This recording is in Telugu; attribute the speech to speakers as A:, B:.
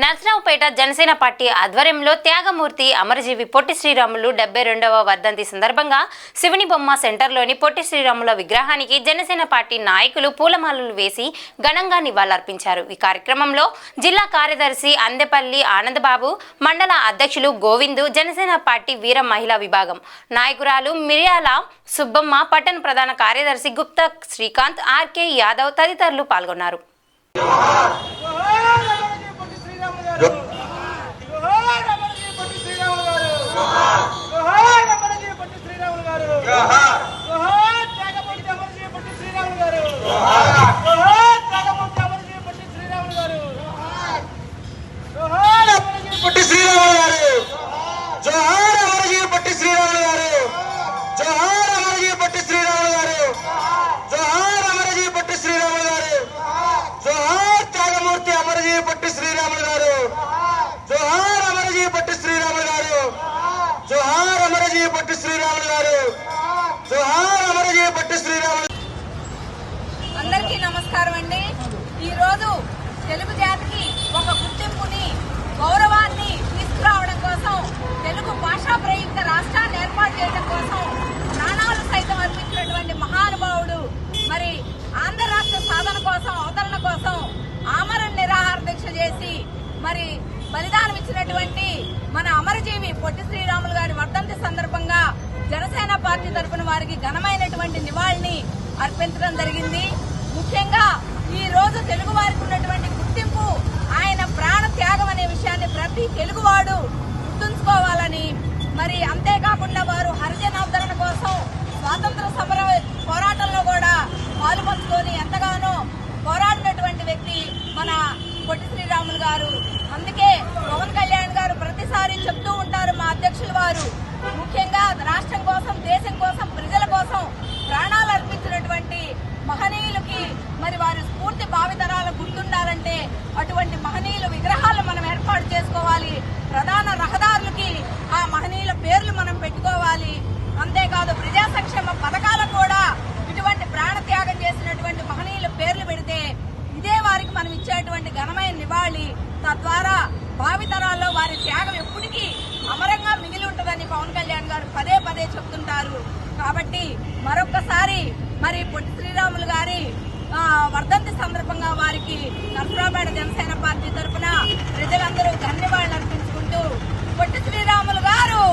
A: నర్సరావుపేట జనసేన పార్టీ ఆధ్వర్యంలో త్యాగమూర్తి అమరజీవి పొట్టి శ్రీరాములు 72వ వర్ధంతి సందర్భంగా శివుని బొమ్మ సెంటర్లోని పొట్టి శ్రీరాముల విగ్రహానికి జనసేన పార్టీ నాయకులు పూలమాలలు వేసి ఘనంగా నివాళులర్పించారు। ఈ కార్యక్రమంలో జిల్లా కార్యదర్శి అందెపల్లి ఆనందబాబు, మండల అధ్యక్షులు గోవిందు, జనసేన పార్టీ వీర మహిళా విభాగం నాయకురాలు మిర్యాల సుబ్బమ్మ, పట్టణ ప్రధాన కార్యదర్శి గుప్తా శ్రీకాంత్, ఆర్కే యాదవ్ తదితరులు పాల్గొన్నారు।
B: అందరికీ నమస్కారం అండి। ఈ రోజు తెలుగు జాతికి ఒక గుర్తింపుని, గౌరవాన్ని తీసుకురావడం కోసం, తెలుగు భాషా ప్రయుక్త రాష్ట్రాన్ని ఏర్పాటు చేయడం కోసం ప్రాణాలు సైతం అర్పించినటువంటి మహానుభావుడు, మరి ఆంధ్ర రాష్ట్ర సాధన కోసం, అవతరణ కోసం ఆమరణ నిరాహార దీక్ష చేసి మరి బలిదానం ఇచ్చినటువంటి మన అమరజీవి పొట్టి శ్రీరాములు గారి వర్ధంతి సందర్భంగా జనసేన పార్టీ తరఫున వారికి ఘనమైనటువంటి నివాళిని అర్పించడం జరిగింది। ముఖ్యంగా ఈ రోజు తెలుగు వారికి ఉన్నటువంటి గుర్తింపు ఆయన ప్రాణ త్యాగం అనే విషయాన్ని ప్రతి తెలుగువాడు గుర్తుంచుకోవాలని, మరి అంతేకాకుండా వారు హరిజనావతరణ కోసం స్వాతంత్ర సమర పోరాటంలో కూడా పాలుపంచుకొని ఎంతగానో పోరాడినటువంటి వ్యక్తి మన పొట్టి శ్రీరాములు గారు। అందుకే పవన్ కళ్యాణ్ గారు ప్రతిసారి చెప్తూ ఉంటారు, మా అధ్యక్షులు వారు ముఖ్యంగా రాష్ట్రం కోసం, దేశం కోసం, ప్రజల కోసం ప్రాణాలు అర్పించినటువంటి మహనీయులకి మరి వారి స్ఫూర్తి భావితరాలు గుర్తుండాలంటే అటువంటి మహనీయుల విగ్రహాలు మనం ఏర్పాటు చేసుకోవాలి। ప్రధాన రహదారులకి ఆ మహనీయుల పేర్లు మనం పెట్టుకోవాలి। అంతేకాదు ప్రజా సంక్షేమ పథకాలకు కూడా ఇటువంటి ప్రాణ త్యాగం చేసినటువంటి మహనీయుల పేర్లు పెడితే ఇదే వారికి మనం ఇచ్చేటువంటి ఘనమైన నివాళి। తద్వారా భావితరాల్లో వారి త్యాగం ఎప్పటికీ అమరంగా మిగిలి ఉంటుందని పవన్ కళ్యాణ్ గారు పదే పదే చెప్తుంటారు। కాబట్టి మరొక్కసారి మరి పొట్టి శ్రీరాములు గారి వర్ధంతి సందర్భంగా వారికి నర్సరావుపేట జనసేన పార్టీ తరఫున ప్రజలందరూ ధన్యవాదాలు అర్పించుకుంటూ పొట్టి శ్రీరాములు గారు